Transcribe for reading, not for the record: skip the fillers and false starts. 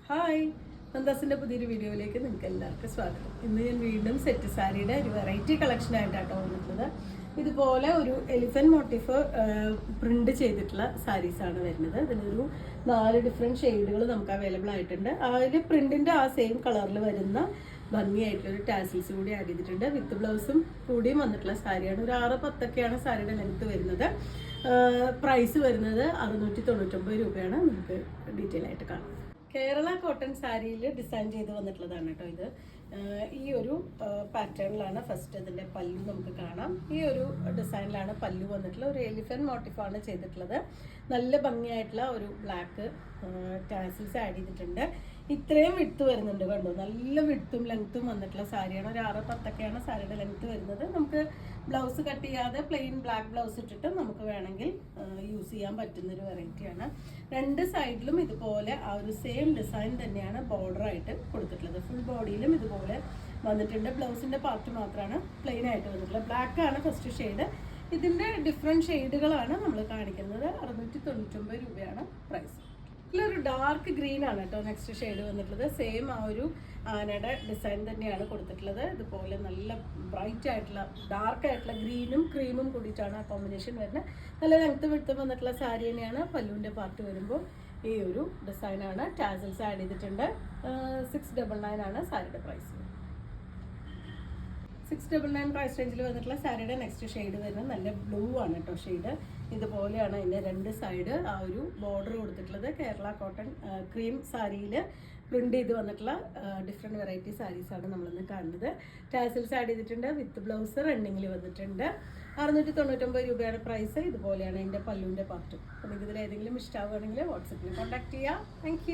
Hi, നന്ദാസിൻ്റെ പുതിയൊരു വീഡിയോയിലേക്ക് നിങ്ങൾക്ക് എല്ലാവർക്കും സ്വാഗതം. ഇന്ന് ഞാൻ വീണ്ടും സെറ്റ് സാരിയുടെ ഒരു വെറൈറ്റി കളക്ഷൻ ആയിട്ടാണ് വന്നിട്ടുള്ളത്. ഇതുപോലെ ഒരു എലിഫന്റ് മോട്ടീഫ് പ്രിന്റ് ചെയ്തിട്ടുള്ള സാരീസാണ് വരുന്നത്. ഇതിനൊരു 4 ഡിഫറെൻറ്റ് ഷെയ്ഡുകൾ നമുക്ക് അവൈലബിൾ ആയിട്ടുണ്ട്. അതിൽ പ്രിന്റിൻ്റെ ആ സെയിം കളറിൽ വരുന്ന ഭംഗിയായിട്ടുള്ളൊരു ടാസിൽസ് കൂടി ആഡ് ചെയ്തിട്ടുണ്ട്. വിത്ത് ബ്ലൗസും കൂടിയും വന്നിട്ടുള്ള സാരിയാണ്. ഒരു 6-10 സാരിയുടെ ലെങ്ത്ത് വരുന്നത്. പ്രൈസ് വരുന്നത് 699 രൂപയാണ്. നമുക്ക് ഡീറ്റെയിൽ ആയിട്ട് കാണാം. കേരള കോട്ടൺ സാരിയിൽ ഡിസൈൻ ചെയ്ത് വന്നിട്ടുള്ളതാണ് കേട്ടോ ഇത്. ഈ ഒരു പാറ്റേണിലാണ് ഫസ്റ്റ് ഇതിൻ്റെ പല്ലു നമുക്ക് കാണാം. ഈ ഒരു ഡിസൈനിലാണ് പല്ലു വന്നിട്ടുള്ളത്. ഒരു എലിഫന്റ് മോട്ടീഫാണ് ചെയ്തിട്ടുള്ളത്. നല്ല ഭംഗിയായിട്ടുള്ള ഒരു ബ്ലാക്ക് ടാസിൽസ് ആഡ് ചെയ്തിട്ടുണ്ട്. ഇത്രയും വിട്ട് വരുന്നുണ്ട് കണ്ടോ, നല്ല വിട്ടും ലെങ്ത്തും വന്നിട്ടുള്ള സാരിയാണ്. ഒരു 6-10 സാരിയുടെ ലെങ്ത്ത് വരുന്നത്. നമുക്ക് ബ്ലൗസ് കട്ട് ചെയ്യാതെ പ്ലെയിൻ ബ്ലാക്ക് ബ്ലൗസ് ഇട്ടിട്ട് നമുക്ക് വേണമെങ്കിൽ യൂസ് ചെയ്യാൻ പറ്റുന്നൊരു വെറൈറ്റിയാണ്. 2 സൈഡിലും ഇതുപോലെ ആ ഒരു സെയിം ഡിസൈൻ തന്നെയാണ് ബോർഡറായിട്ട് കൊടുത്തിട്ടുള്ളത്. ഫുൾ ബോഡിയിലും ഇതുപോലെ വന്നിട്ടുണ്ട്. ബ്ലൗസിൻ്റെ പാർട്ട് മാത്രമാണ് പ്ലെയിൻ ആയിട്ട് വന്നിട്ടുള്ളത്. ബ്ലാക്ക് ആണ് ഫസ്റ്റ് ഷെയ്ഡ്. ഇതിൻ്റെ ഡിഫറെൻറ്റ് ഷെയ്ഡുകളാണ് നമ്മൾ കാണിക്കുന്നത്. 699 രൂപയാണ് പ്രൈസ്. ഇതിലൊരു ഡാർക്ക് ഗ്രീൻ ആണ് കേട്ടോ നെക്സ്റ്റ് ഷെയ്ഡ് വന്നിട്ടുള്ളത്. സെയിം ആ ഒരു ആനയുടെ ഡിസൈൻ തന്നെയാണ് കൊടുത്തിട്ടുള്ളത്. ഇതുപോലെ നല്ല ബ്രൈറ്റ് ആയിട്ടുള്ള ഡാർക്ക് ആയിട്ടുള്ള ഗ്രീനും ക്രീമും കൂടിയിട്ടാണ് ആ കോമ്പിനേഷൻ വരുന്നത്. നല്ല ലെങ്ത്ത് വിടുത്ത് വന്നിട്ടുള്ള സാരി തന്നെയാണ്. പല്ലുവിൻ്റെ പാർട്ട് വരുമ്പോൾ ഈ ഒരു ഡിസൈനാണ്. ടാസൽസ് ആഡ് ചെയ്തിട്ടുണ്ട്. 699 ആണ് സാരിയുടെ പ്രൈസ്. 699 പ്രൈസ് റേഞ്ചിൽ വന്നിട്ടുള്ള സാരിയുടെ നെക്സ്റ്റ് ഷെയ്ഡ് വരുന്നത് നല്ല ബ്ലൂ ആണ് കേട്ടോ ഷെയ്ഡ്. ഇതുപോലെയാണ് അതിൻ്റെ 2 സൈഡ് ആ ഒരു ബോർഡർ കൊടുത്തിട്ടുള്ളത്. കേരള കോട്ടൺ ക്രീം സാരിയിൽ പ്രിന്റ് ചെയ്ത് വന്നിട്ടുള്ള ഡിഫറെൻറ്റ് വെറൈറ്റി സാരീസാണ് നമ്മളിന്ന് കാണുന്നത്. ടാസിൽസ് ആഡ് ചെയ്തിട്ടുണ്ട്. വിത്ത് ബ്ലൗസ് റണ്ണിങ്ങിൽ വന്നിട്ടുണ്ട്. 699 രൂപയാണ് പ്രൈസ്. ഇതുപോലെയാണ് അതിൻ്റെ പല്ലുവിൻ്റെ പാർട്ടും. അപ്പോൾ നിങ്ങൾക്ക് ഇതിൽ ഏതെങ്കിലും ഇഷ്ടമാവുകയാണെങ്കിൽ വാട്സപ്പിൽ കോൺടാക്ട് ചെയ്യുക. താങ്ക്